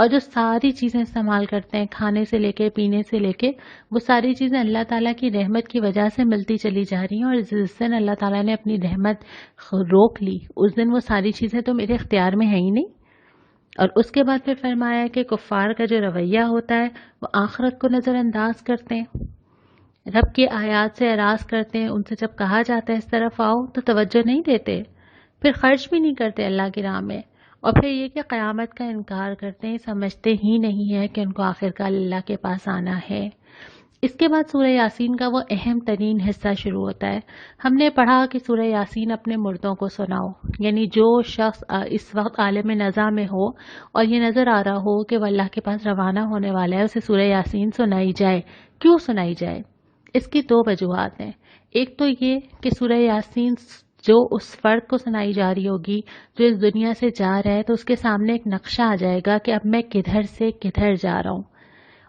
اور جو ساری چیزیں استعمال کرتے ہیں کھانے سے لے کے پینے سے لے کے، وہ ساری چیزیں اللہ تعالیٰ کی رحمت کی وجہ سے ملتی چلی جا رہی ہیں، اور جس دن اللہ تعالیٰ نے اپنی رحمت روک لی اس دن وہ ساری چیزیں تو میرے اختیار میں ہیں ہی نہیں۔ اور اس کے بعد پھر فرمایا کہ کفار کا جو رویہ ہوتا ہے وہ آخرت کو نظر انداز کرتے ہیں، رب کی آیات سے اعراض کرتے ہیں، ان سے جب کہا جاتا ہے اس طرف آؤ تو توجہ نہیں دیتے، پھر خرچ بھی نہیں کرتے اللہ کی راہ میں، اور پھر یہ کہ قیامت کا انکار کرتے ہیں، سمجھتے ہی نہیں ہے کہ ان کو آخرکار اللہ کے پاس آنا ہے۔ اس کے بعد سورہ یاسین کا وہ اہم ترین حصہ شروع ہوتا ہے۔ ہم نے پڑھا کہ سورہ یاسین اپنے مردوں کو سناؤ، یعنی جو شخص اس وقت عالم نزا میں ہو اور یہ نظر آ رہا ہو کہ وہ اللہ کے پاس روانہ ہونے والا ہے، اسے سورہ یاسین سنائی جائے۔ کیوں سنائی جائے؟ اس کی دو وجوہات ہیں۔ ایک تو یہ کہ سورہ یاسین جو اس فرد کو سنائی جا رہی ہوگی جو اس دنیا سے جا رہا ہے، تو اس کے سامنے ایک نقشہ آ جائے گا کہ اب میں کدھر سے کدھر جا رہا ہوں۔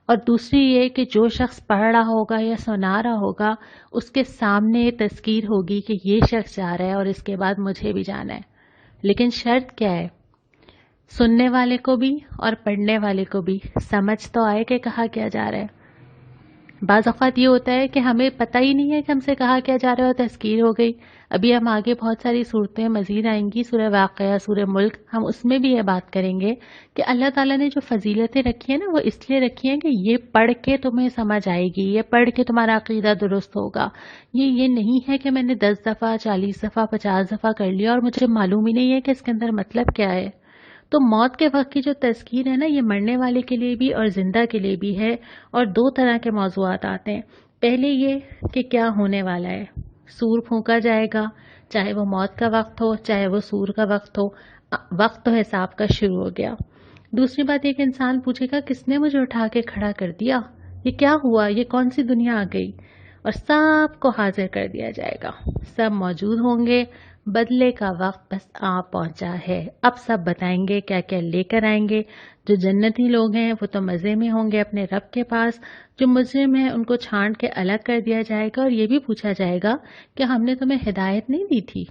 اور دوسری یہ کہ جو شخص پڑھ رہا ہوگا یا سنا رہا ہوگا اس کے سامنے تذکیر ہوگی کہ یہ شخص جا رہا ہے اور اس کے بعد مجھے بھی جانا ہے۔ لیکن شرط کیا ہے؟ سننے والے کو بھی اور پڑھنے والے کو بھی سمجھ تو آئے کہ کہا کیا جا رہا ہے۔ بعض اوقات یہ ہوتا ہے کہ ہمیں پتہ ہی نہیں ہے کہ ہم سے کہا کیا جا رہا ہے اور تذکیر ہو گئی۔ ابھی ہم آگے بہت ساری صورتیں مزید آئیں گی، سورہ واقعہ، سورہ ملک، ہم اس میں بھی یہ بات کریں گے کہ اللہ تعالیٰ نے جو فضیلتیں رکھی ہیں نا، وہ اس لیے رکھی ہیں کہ یہ پڑھ کے تمہیں سمجھ آئے گی، یہ پڑھ کے تمہارا عقیدہ درست ہوگا۔ یہ نہیں ہے کہ میں نے 10 دفعہ 40 دفعہ 50 دفعہ کر لیا اور مجھے معلوم ہی نہیں ہے کہ اس کے اندر مطلب کیا ہے۔ تو موت کے وقت کی جو تذکیر ہے نا، یہ مرنے والے کے لیے بھی اور زندہ کے لیے بھی ہے، اور دو طرح کے موضوعات آتے ہیں۔ پہلے یہ کہ کیا ہونے والا ہے، سور پھونکا جائے گا، چاہے وہ موت کا وقت ہو چاہے وہ سور کا وقت ہو، وقت تو حساب کا شروع ہو گیا۔ دوسری بات یہ کہ انسان پوچھے گا کس نے مجھے اٹھا کے کھڑا کر دیا، یہ کیا ہوا، یہ کون سی دنیا آ گئی، اور سب کو حاضر کر دیا جائے گا، سب موجود ہوں گے، بدلے کا وقت بس آ پہنچا ہے۔ اب سب بتائیں گے کیا کیا لے کر آئیں گے۔ جو جنتی لوگ ہیں وہ تو مزے میں ہوں گے اپنے رب کے پاس، جو مجرم ہیں ان کو چھانٹ کے الگ کر دیا جائے گا، اور یہ بھی پوچھا جائے گا کہ ہم نے تمہیں ہدایت نہیں دی تھی،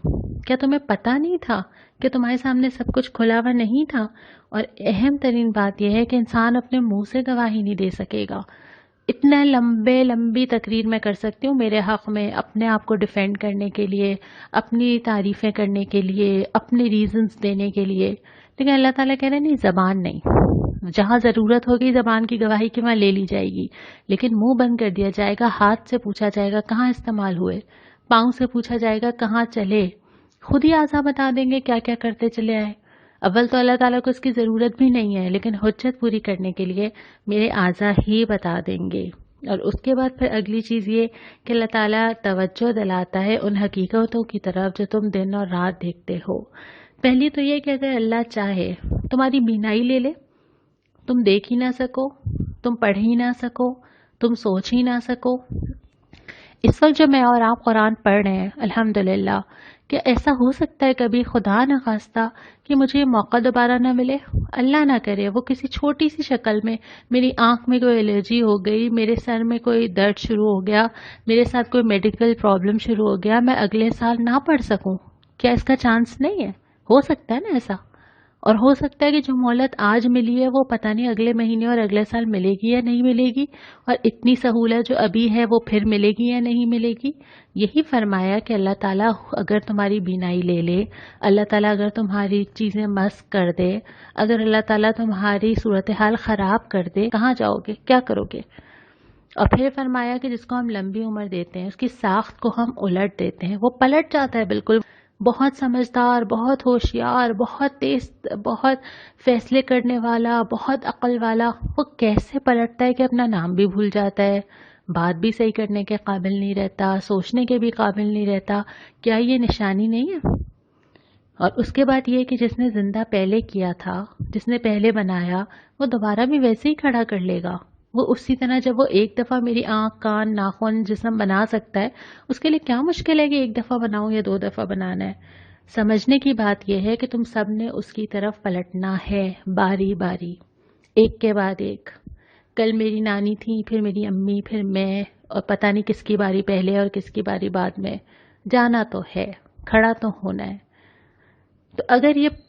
کیا تمہیں پتہ نہیں تھا کہ تمہارے سامنے سب کچھ کھلا ہوا نہیں تھا؟ اور اہم ترین بات یہ ہے کہ انسان اپنے منہ سے گواہی نہیں دے سکے گا۔ اتنا لمبی تقریر میں کر سکتی ہوں میرے حق میں، اپنے آپ کو ڈیفینڈ کرنے کے لیے، اپنی تعریفیں کرنے کے لیے، اپنے ریزنز دینے کے لیے، لیکن اللہ تعالیٰ کہہ رہے ہیں نہیں، زبان نہیں۔ جہاں ضرورت ہوگی زبان کی گواہی کی وہاں لے لی جائے گی، لیکن منہ بند کر دیا جائے گا، ہاتھ سے پوچھا جائے گا کہاں استعمال ہوئے، پاؤں سے پوچھا جائے گا کہاں چلے، خود ہی اعضاء بتا دیں گے کیا کیا کرتے چلے آئے۔ اول تو اللہ تعالیٰ کو اس کی ضرورت بھی نہیں ہے، لیکن حجت پوری کرنے کے لیے میرے اعضاء ہی بتا دیں گے۔ اور اس کے بعد پھر اگلی چیز یہ کہ اللہ تعالیٰ توجہ دلاتا ہے ان حقیقتوں کی طرف جو تم دن اور رات دیکھتے ہو۔ پہلی تو یہ کہ اگر اللہ چاہے تمہاری بینائی لے لے، تم دیکھ ہی نہ سکو، تم پڑھ ہی نہ سکو، تم سوچ ہی نہ سکو۔ اس وقت جو میں اور آپ قرآن پڑھ رہے ہیں الحمدللہ، کہ ایسا ہو سکتا ہے کبھی خدا نہ خواستہ کہ مجھے یہ موقع دوبارہ نہ ملے؟ اللہ نہ کرے وہ کسی چھوٹی سی شکل میں میری آنکھ میں کوئی الرجی ہو گئی، میرے سر میں کوئی درد شروع ہو گیا، میرے ساتھ کوئی میڈیکل پرابلم شروع ہو گیا، میں اگلے سال نہ پڑھ سکوں۔ کیا اس کا چانس نہیں ہے؟ ہو سکتا ہے نا ایسا، اور ہو سکتا ہے کہ جو مہلت آج ملی ہے وہ پتہ نہیں اگلے مہینے اور اگلے سال ملے گی یا نہیں ملے گی، اور اتنی سہولت جو ابھی ہے وہ پھر ملے گی یا نہیں ملے گی۔ یہی فرمایا کہ اللہ تعالیٰ اگر تمہاری بینائی لے لے، اللہ تعالیٰ اگر تمہاری چیزیں مسخ کر دے، اگر اللہ تعالیٰ تمہاری صورتحال خراب کر دے، کہاں جاؤ گے، کیا کرو گے؟ اور پھر فرمایا کہ جس کو ہم لمبی عمر دیتے ہیں اس کی ساخت کو ہم الٹ دیتے ہیں، وہ پلٹ جاتا ہے بالکل۔ بہت سمجھدار، بہت ہوشیار، بہت تیز، بہت فیصلے کرنے والا، بہت عقل والا، وہ کیسے پلٹتا ہے کہ اپنا نام بھی بھول جاتا ہے، بات بھی صحیح کرنے کے قابل نہیں رہتا، سوچنے کے بھی قابل نہیں رہتا۔ کیا یہ نشانی نہیں ہے؟ اور اس کے بعد یہ کہ جس نے زندہ پہلے کیا تھا، جس نے پہلے بنایا، وہ دوبارہ بھی ویسے ہی کھڑا کر لے گا۔ وہ اسی طرح جب وہ ایک دفعہ میری آنکھ، کان، ناخن، جسم بنا سکتا ہے، اس کے لیے کیا مشکل ہے کہ ایک دفعہ بناؤں یا 2 دفعہ بنانا ہے؟ سمجھنے کی بات یہ ہے کہ تم سب نے اس کی طرف پلٹنا ہے، باری باری، ایک کے بعد ایک۔ کل میری نانی تھی، پھر میری امی، پھر میں، اور پتہ نہیں کس کی باری پہلے اور کس کی باری بعد میں۔ جانا تو ہے، کھڑا تو ہونا ہے۔ تو اگر یہ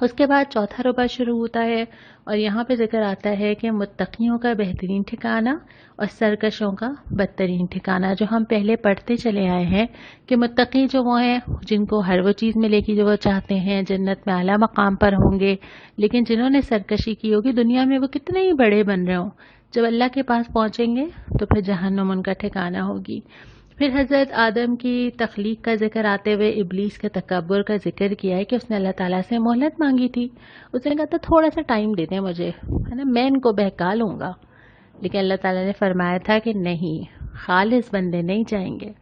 اس کے بعد چوتھا ربع شروع ہوتا ہے اور یہاں پہ ذکر آتا ہے کہ متقیوں کا بہترین ٹھکانہ اور سرکشوں کا بدترین ٹھکانہ، جو ہم پہلے پڑھتے چلے آئے ہیں کہ متقی جو وہ ہیں جن کو ہر وہ چیز ملے گی جو وہ چاہتے ہیں، جنت میں اعلیٰ مقام پر ہوں گے، لیکن جنہوں نے سرکشی کی ہوگی دنیا میں وہ کتنے ہی بڑے بن رہے ہوں، جب اللہ کے پاس پہنچیں گے تو پھر جہنم ان کا ٹھکانہ ہوگی۔ پھر حضرت آدم کی تخلیق کا ذکر آتے ہوئے ابلیس کے تکبر کا ذکر کیا ہے کہ اس نے اللہ تعالیٰ سے مہلت مانگی تھی، اس نے کہا تھا تھوڑا سا ٹائم دے دیں مجھے، ہے نا، میں ان کو بہکا لوں گا، لیکن اللہ تعالیٰ نے فرمایا تھا کہ نہیں، خالص بندے نہیں جائیں گے۔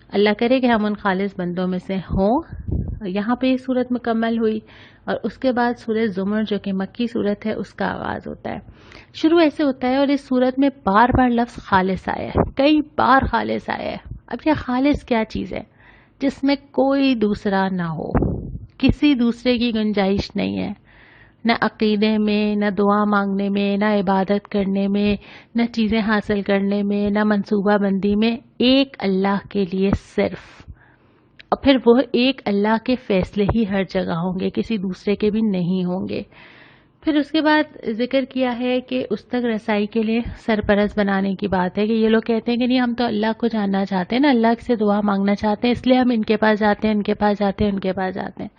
اللہ کرے کہ ہم ان خالص بندوں میں سے ہوں۔ یہاں پہ یہ صورت مکمل ہوئی اور اس کے بعد سورہ زمر جو کہ مکی صورت ہے اس کا آغاز ہوتا ہے۔ شروع ایسے ہوتا ہے اور اس صورت میں بار بار لفظ خالص آیا ہے، کئی بار خالص آیا ہے۔ اب یہ خالص کیا چیز ہے؟ جس میں کوئی دوسرا نہ ہو، کسی دوسرے کی گنجائش نہیں ہے، نہ عقیدے میں، نہ دعا مانگنے میں، نہ عبادت کرنے میں، نہ چیزیں حاصل کرنے میں، نہ منصوبہ بندی میں، ایک اللہ کے لیے صرف، اور پھر وہ ایک اللہ کے فیصلے ہی ہر جگہ ہوں گے، کسی دوسرے کے بھی نہیں ہوں گے۔ پھر اس کے بعد ذکر کیا ہے کہ اس تک رسائی کے لیے سرپرست بنانے کی بات ہے کہ یہ لوگ کہتے ہیں کہ نہیں ہم تو اللہ کو جاننا چاہتے ہیں نا، اللہ سے دعا مانگنا چاہتے ہیں، اس لیے ہم ان کے پاس جاتے ہیں، ان کے پاس جاتے ہیں، ان کے پاس جاتے ہیں۔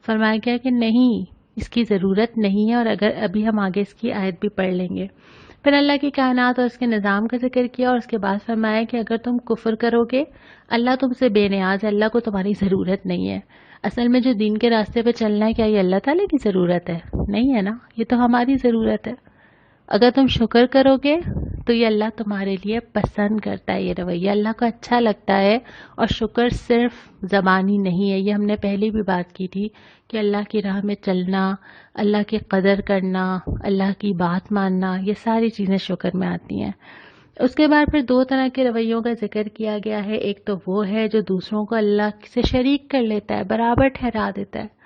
فرمایا گیا کہ نہیں، اس کی ضرورت نہیں ہے، اور اگر ابھی ہم آگے اس کی آیت بھی پڑھ لیں گے۔ پھر اللہ کی کائنات اور اس کے نظام کا ذکر کیا اور اس کے بعد فرمایا کہ اگر تم کفر کرو گے، اللہ تم سے بے نیاز ہے، اللہ کو تمہاری ضرورت نہیں ہے۔ اصل میں جو دین کے راستے پہ چلنا ہے، کیا یہ اللہ تعالیٰ کی ضرورت ہے؟ نہیں ہے نا، یہ تو ہماری ضرورت ہے۔ اگر تم شکر کرو گے تو یہ اللہ تمہارے لیے پسند کرتا ہے، یہ رویہ اللہ کو اچھا لگتا ہے، اور شکر صرف زبانی نہیں ہے، یہ ہم نے پہلے بھی بات کی تھی کہ اللہ کی راہ میں چلنا، اللہ کی قدر کرنا، اللہ کی بات ماننا، یہ ساری چیزیں شکر میں آتی ہیں۔ اس کے بعد پھر دو طرح کے رویوں کا ذکر کیا گیا ہے، ایک تو وہ ہے جو دوسروں کو اللہ سے شریک کر لیتا ہے، برابر ٹھہرا دیتا ہے،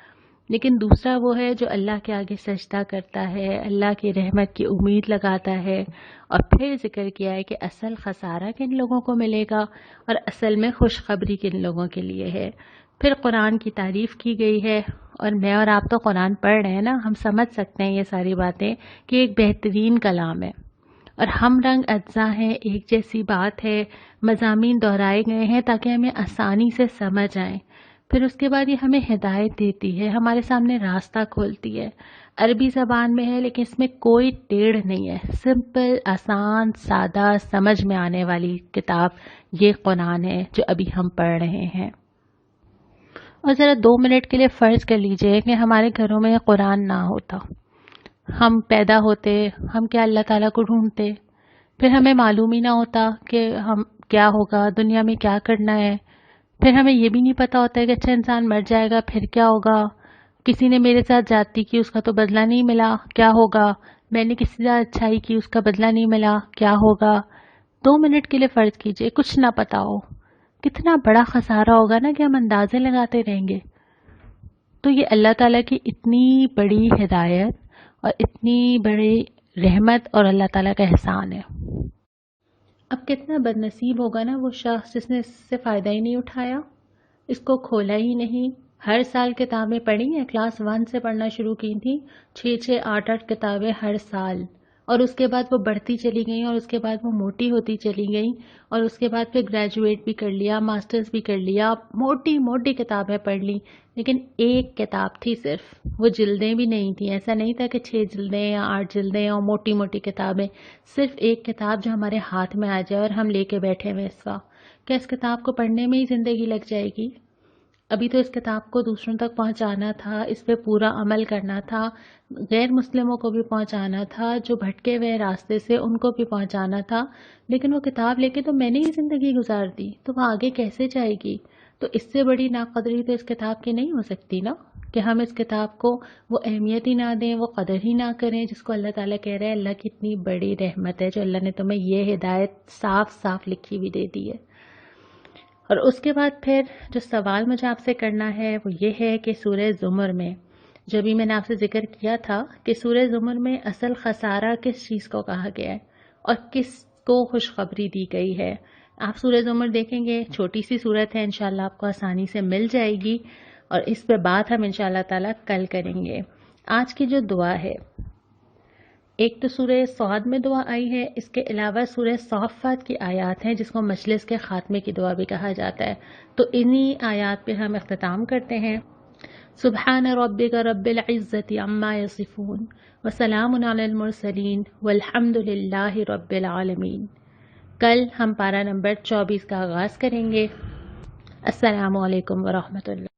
لیکن دوسرا وہ ہے جو اللہ کے آگے سجدہ کرتا ہے، اللہ کی رحمت کی امید لگاتا ہے۔ اور پھر ذکر کیا ہے کہ اصل خسارہ کن لوگوں کو ملے گا اور اصل میں خوشخبری کن لوگوں کے لیے ہے۔ پھر قرآن کی تعریف کی گئی ہے، اور میں اور آپ تو قرآن پڑھ رہے ہیں نا، ہم سمجھ سکتے ہیں یہ ساری باتیں کہ ایک بہترین کلام ہے اور ہم رنگ اجزا ہیں، ایک جیسی بات ہے، مضامین دہرائے گئے ہیں تاکہ ہمیں آسانی سے سمجھ آئیں۔ پھر اس کے بعد یہ ہمیں ہدایت دیتی ہے، ہمارے سامنے راستہ کھولتی ہے۔ عربی زبان میں ہے لیکن اس میں کوئی ٹیڑھ نہیں ہے، سمپل، آسان، سادہ، سمجھ میں آنے والی کتاب یہ قرآن ہے جو ابھی ہم پڑھ رہے ہیں۔ اور ذرا 2 منٹ کے لیے فرض کر لیجئے کہ ہمارے گھروں میں یہ قرآن نہ ہوتا، ہم پیدا ہوتے، ہم کیا اللہ تعالیٰ کو ڈھونڈتے، پھر ہمیں معلوم ہی نہ ہوتا کہ ہم کیا ہوگا، دنیا میں کیا کرنا ہے، پھر ہمیں یہ بھی نہیں پتا ہوتا ہے کہ اچھا انسان مر جائے گا پھر کیا ہوگا، کسی نے میرے ساتھ زیادتی کی اس کا تو بدلہ نہیں ملا، کیا ہوگا، میں نے کسی سے اچھائی کی اس کا بدلہ نہیں ملا، کیا ہوگا۔ 2 منٹ کے لیے فرض کیجئے کچھ نہ پتا ہو، کتنا بڑا خسارہ ہوگا نا کہ ہم اندازے لگاتے رہیں گے۔ تو یہ اللہ تعالیٰ کی اتنی بڑی ہدایت اور اتنی بڑی رحمت اور اللہ تعالیٰ کا احسان ہے۔ اب کتنا بد نصیب ہوگا نا وہ شخص جس نے اس سے فائدہ ہی نہیں اٹھایا، اس کو کھولا ہی نہیں۔ ہر سال کتابیں پڑھی ہیں، کلاس 1 سے پڑھنا شروع کی تھیں، 6 8 کتابیں ہر سال، اور اس کے بعد وہ بڑھتی چلی گئیں اور اس کے بعد وہ موٹی ہوتی چلی گئیں، اور اس کے بعد پھر گریجویٹ بھی کر لیا، ماسٹرز بھی کر لیا، موٹی موٹی کتابیں پڑھ لی، لیکن ایک کتاب تھی صرف، وہ جلدیں بھی نہیں تھیں، ایسا نہیں تھا کہ 6 جلدیں یا 8 جلدیں اور موٹی موٹی کتابیں، صرف ایک کتاب جو ہمارے ہاتھ میں آ جائے اور ہم لے کے بیٹھے ہوئے اس وقت، کیا اس کتاب کو پڑھنے میں ہی زندگی لگ جائے گی؟ ابھی تو اس کتاب کو دوسروں تک پہنچانا تھا، اس پہ پورا عمل کرنا تھا، غیر مسلموں کو بھی پہنچانا تھا، جو بھٹکے ہوئے راستے سے ان کو بھی پہنچانا تھا، لیکن وہ کتاب لے کے تو میں نے ہی زندگی گزار دی، تو وہ آگے کیسے جائے گی؟ تو اس سے بڑی ناقدری تو اس کتاب کی نہیں ہو سکتی نا، کہ ہم اس کتاب کو وہ اہمیت ہی نہ دیں، وہ قدر ہی نہ کریں جس کو اللہ تعالیٰ کہہ رہے ہیں اللہ کی اتنی بڑی رحمت ہے جو اللہ نے تمہیں یہ ہدایت صاف صاف لکھی ہوئی دے دی ہے۔ اور اس کے بعد پھر جو سوال مجھے آپ سے کرنا ہے وہ یہ ہے کہ سورہ زمر میں جو بھی میں نے آپ سے ذکر کیا تھا کہ سورہ زمر میں اصل خسارہ کس چیز کو کہا گیا ہے اور کس کو خوشخبری دی گئی ہے۔ آپ سورہ زمر دیکھیں گے، چھوٹی سی صورت ہے، انشاءاللہ آپ کو آسانی سے مل جائے گی، اور اس پہ بات ہم انشاءاللہ تعالیٰ کل کریں گے۔ آج کی جو دعا ہے، ایک تو سورہ صاد میں دعا آئی ہے، اس کے علاوہ سورہ صافات کی آیات ہیں جس کو مجلس کے خاتمے کی دعا بھی کہا جاتا ہے، تو انہی آیات پہ ہم اختتام کرتے ہیں۔ سبحان ربک رب العزت عما یصفون وسلام علی المرسلین والحمد للہ رب العالمین۔ کل ہم پارہ نمبر 24 کا آغاز کریں گے۔ السلام علیکم ورحمۃ اللہ۔